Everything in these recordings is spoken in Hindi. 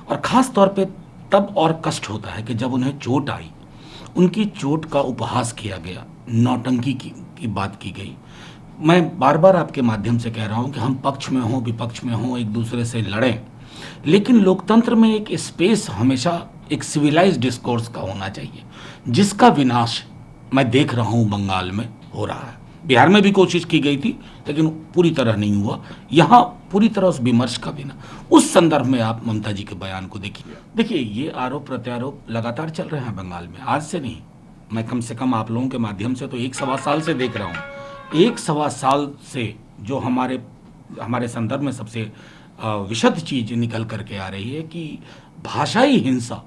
और ख़ास तौर पे तब और कष्ट होता है कि जब उन्हें चोट आई, उनकी चोट का उपहास किया गया, नौटंकी की बात की गई। मैं बार बार आपके माध्यम से कह रहा हूं कि हम पक्ष में हों विपक्ष में हों एक दूसरे से लड़ें, लेकिन लोकतंत्र में एक स्पेस हमेशा एक सिविलाइज्ड डिस्कोर्स का होना चाहिए, जिसका विनाश मैं देख रहा हूं बंगाल में हो रहा है। बिहार में भी कोशिश की गई थी लेकिन पूरी तरह नहीं हुआ। यहाँ पूरी तरह उस विमर्श का बिना, उस संदर्भ में आप ममता जी के बयान को देखिए ये आरोप प्रत्यारोप लगातार चल रहे हैं बंगाल में, आज से नहीं। मैं कम से कम आप लोगों के माध्यम से तो 1-1.25 साल से देख रहा हूँ। 1-1.25 साल से जो हमारे संदर्भ में सबसे विशद चीज निकल करके आ रही है कि भाषाई हिंसा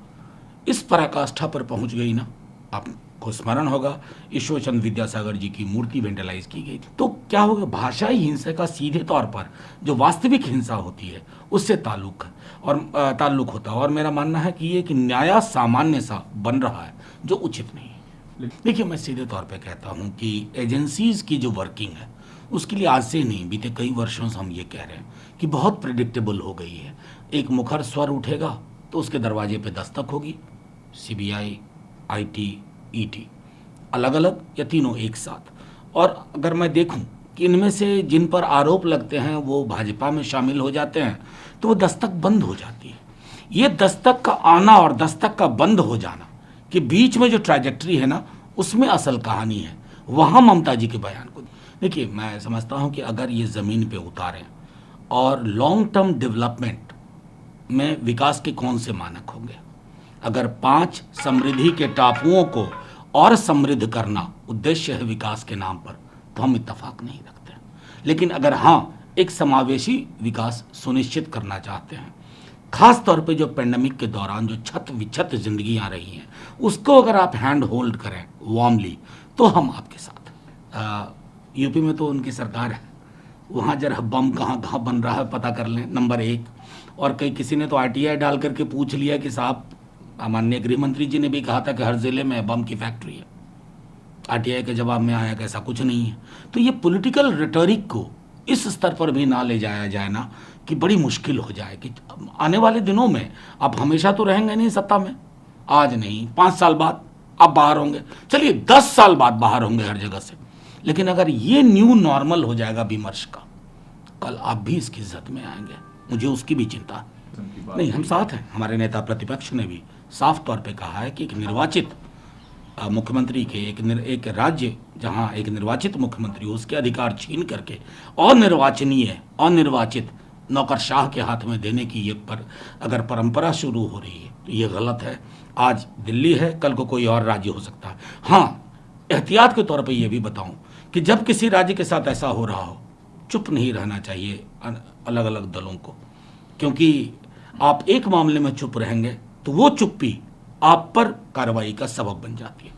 इस पराकाष्ठा पर पहुंच गई ना। आपको स्मरण होगा ईश्वर चंद्र विद्यासागर जी की मूर्ति वेंडलाइज की गई थी, तो क्या होगा, भाषाई हिंसा का सीधे तौर पर जो वास्तविक हिंसा होती है उससे ताल्लुक होता है। और मेरा मानना है कि ये एक न्याय सामान्य सा बन रहा है जो उचित नहीं है। देखिए मैं सीधे तौर पे कहता हूँ कि एजेंसीज की जो वर्किंग है उसके लिए आज से नहीं, बीते कई वर्षों से हम ये कह रहे हैं कि बहुत प्रेडिक्टेबल हो गई है। एक मुखर स्वर उठेगा तो उसके दरवाजे पे दस्तक होगी, सीबीआई, आईटी, ईटी, अलग अलग या तीनों एक साथ। और अगर मैं देखूं कि इनमें से जिन पर आरोप लगते हैं वो भाजपा में शामिल हो जाते हैं तो वो दस्तक बंद हो जाती है। ये दस्तक का आना और दस्तक का बंद हो जाना के बीच में जो ट्रैजेक्टरी है ना, उसमें असल कहानी है। वहाँ ममता जी के बयान को देखिए, मैं समझता हूँ कि अगर ये ज़मीन पे उतारें और लॉन्ग टर्म डेवलपमेंट में विकास के कौन से मानक होंगे। अगर 5 समृद्धि के टापुओं को और समृद्ध करना उद्देश्य है विकास के नाम पर, तो हम इत्तेफाक नहीं रखते। लेकिन अगर हाँ, एक समावेशी विकास सुनिश्चित करना चाहते हैं, खास तौर पे जो पेंडेमिक के दौरान जो छत विछत जिंदगी आ रही हैं, उसको अगर आप हैंड होल्ड करें वार्मली, तो हम आपके साथ। यूपी में तो उनकी सरकार है, वहाँ जरा बम कहाँ कहाँ बन रहा है पता कर लें, नंबर 1। और किसी ने तो आरटीआई डाल करके पूछ लिया कि साहब, माननीय गृह मंत्री जी ने भी कहा था कि हर जिले में बम की फैक्ट्री है। आरटीआई के जवाब में आया कि ऐसा कुछ नहीं है। तो ये पॉलिटिकल रेटोरिक को इस स्तर पर भी ना ले जाया जाए ना, कि बड़ी मुश्किल हो जाए कि आने वाले दिनों में आप हमेशा तो रहेंगे नहीं सत्ता में, आज नहीं 5 साल बाद आप बाहर होंगे, चलिए 10 साल बाद बाहर होंगे हर जगह से। लेकिन अगर ये न्यू नॉर्मल हो जाएगा विमर्श का, कल आप भी इसकी इज्जत में आएंगे, मुझे उसकी भी चिंता नहीं। हम साथ हैं। हमारे नेता प्रतिपक्ष ने भी साफ तौर पे कहा है कि एक निर्वाचित मुख्यमंत्री के एक राज्य जहां एक निर्वाचित मुख्यमंत्री हो, उसके अधिकार छीन करके अनिर्वाचित नौकरशाह के हाथ में देने की ये अगर परंपरा शुरू हो रही है तो ये गलत है। आज दिल्ली है, कल को कोई और राज्य हो सकता है। हाँ, एहतियात के तौर पे ये भी बताऊं कि जब किसी राज्य के साथ ऐसा हो रहा हो, चुप नहीं रहना चाहिए अलग अलग दलों को, क्योंकि आप एक मामले में चुप रहेंगे तो वो चुप्पी आप पर कार्रवाई का सबब बन जाती है।